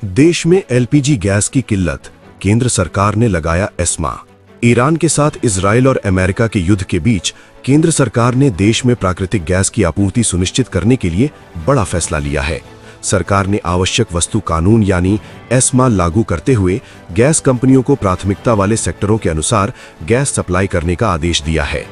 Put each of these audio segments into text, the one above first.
देश में LPG gas की किल्लत, केंद्र सरकार ने लगाया एस्मा। ईरान के साथ इजराइल और अमेरिका के युद्ध के बीच केंद्र सरकार ने देश में प्राकृतिक गैस की आपूर्ति सुनिश्चित करने के लिए बड़ा फैसला लिया है। सरकार ने आवश्यक वस्तु कानून यानी एस्मा लागू करते हुए गैस कंपनियों को प्राथमिकता वाले सेक्टरों के अनुसार गैस सप्लाई करने का आदेश दिया है।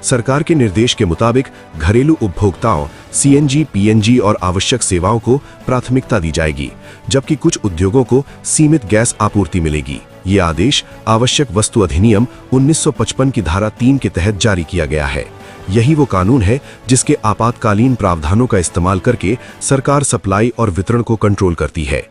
सरकार के निर्देश के मुताबिक घरेलू उपभोक्ताओं, सीएनजी, पीएनजी और आवश्यक सेवाओं को प्राथमिकता दी जाएगी, जबकि कुछ उद्योगों को सीमित गैस आपूर्ति मिलेगी। ये आदेश आवश्यक वस्तु अधिनियम 1955 की धारा 3 के तहत जारी किया गया है। यही वो कानून है जिसके आपातकालीन प्रावधानों का इस्तेमाल करके सरकार सप्लाई और वितरण को कंट्रोल करती है।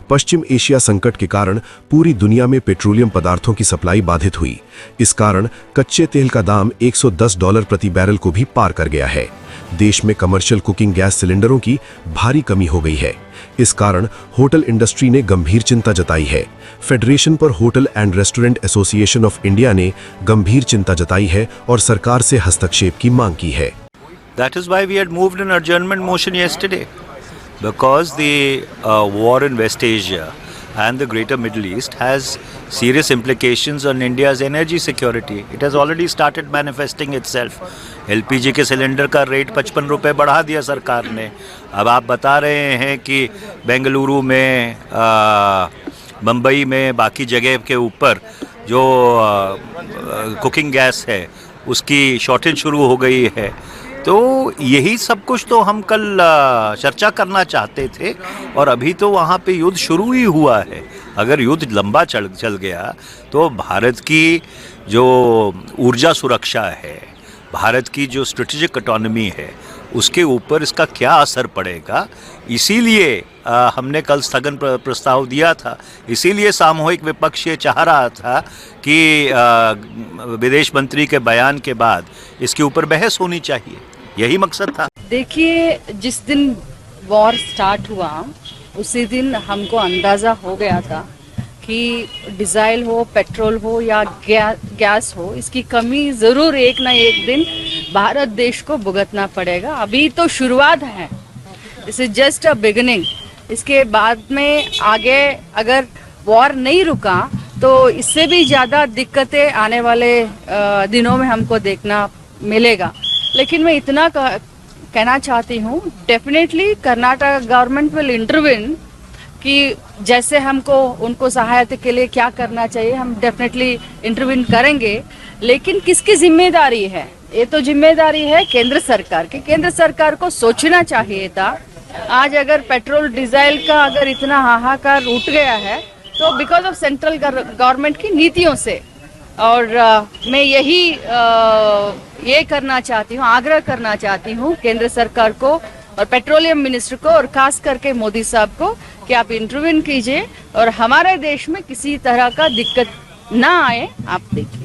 पश्चिम एशिया संकट के कारण पूरी दुनिया में पेट्रोलियम पदार्थों की सप्लाई बाधित हुई। इस कारण कच्चे तेल का दाम $110 प्रति बैरल को भी पार कर गया है। देश में कमर्शियल कुकिंग गैस सिलेंडरों की भारी कमी हो गई है। इस कारण होटल इंडस्ट्री ने गंभीर चिंता जताई है। Federation for hotel and restaurant association of India ने गंभीर चिंता जताई है और सरकार से हस्तक्षेप की मांग की है। That is why we had moved an adjournment motion yesterday, because the war in West Asia and the greater Middle East has serious implications on India's energy security. It has already started manifesting itself. LPG के cylinder का rate 55 रुपये बढ़ा दिया सरकार ने। अब आप बता रहे हैं कि बेंगलुरु में, मुंबई में, बाकी जगह के ऊपर जो कुकिंग गैस है उसकी शॉर्टेज शुरू हो गई है। तो यही सब कुछ तो हम कल चर्चा करना चाहते थे, और अभी तो वहाँ पे युद्ध शुरू ही हुआ है। अगर युद्ध लंबा चल गया तो भारत की जो ऊर्जा सुरक्षा है, भारत की जो स्ट्रेटेजिक ऑटोनॉमी है, उसके ऊपर इसका क्या असर पड़ेगा। इसीलिए हमने कल स्थगन प्रस्ताव दिया था। इसीलिए सामूहिक विपक्ष ये चाह रहा था कि विदेश मंत्री के बयान के बाद इसके ऊपर बहस होनी चाहिए। यही मकसद था। देखिए, जिस दिन वॉर स्टार्ट हुआ उसी दिन हमको अंदाज़ा हो गया था कि डीजल हो, पेट्रोल हो या गैस हो, इसकी कमी ज़रूर एक ना एक दिन भारत देश को भुगतना पड़ेगा। अभी तो शुरुआत है, this is just a beginning. इसके बाद में आगे अगर वॉर नहीं रुका तो इससे भी ज़्यादा दिक्कतें आने वाले दिनों में हमको देखना मिलेगा। लेकिन मैं इतना कहना चाहती हूँ, definitely Karnataka government will intervene कि जैसे हमको उनको सहायता के लिए क्या करना चाहिए, हम डेफिनेटली इंटरवीन करेंगे। लेकिन किसकी जिम्मेदारी है? ये तो जिम्मेदारी है केंद्र सरकार की। केंद्र सरकार को सोचना चाहिए था। आज अगर पेट्रोल डीजल का अगर इतना हाहाकार उठ गया है तो बिकॉज ऑफ सेंट्रल गवर्नमेंट की नीतियों से। और मैं यही ये करना चाहती हूँ, आग्रह करना चाहती हूँ केंद्र सरकार को और पेट्रोलियम मिनिस्टर को और खास करके मोदी साहब को कि आप इंटरवीन कीजिए और हमारे देश में किसी तरह का दिक्कत ना आए। आप देखिए।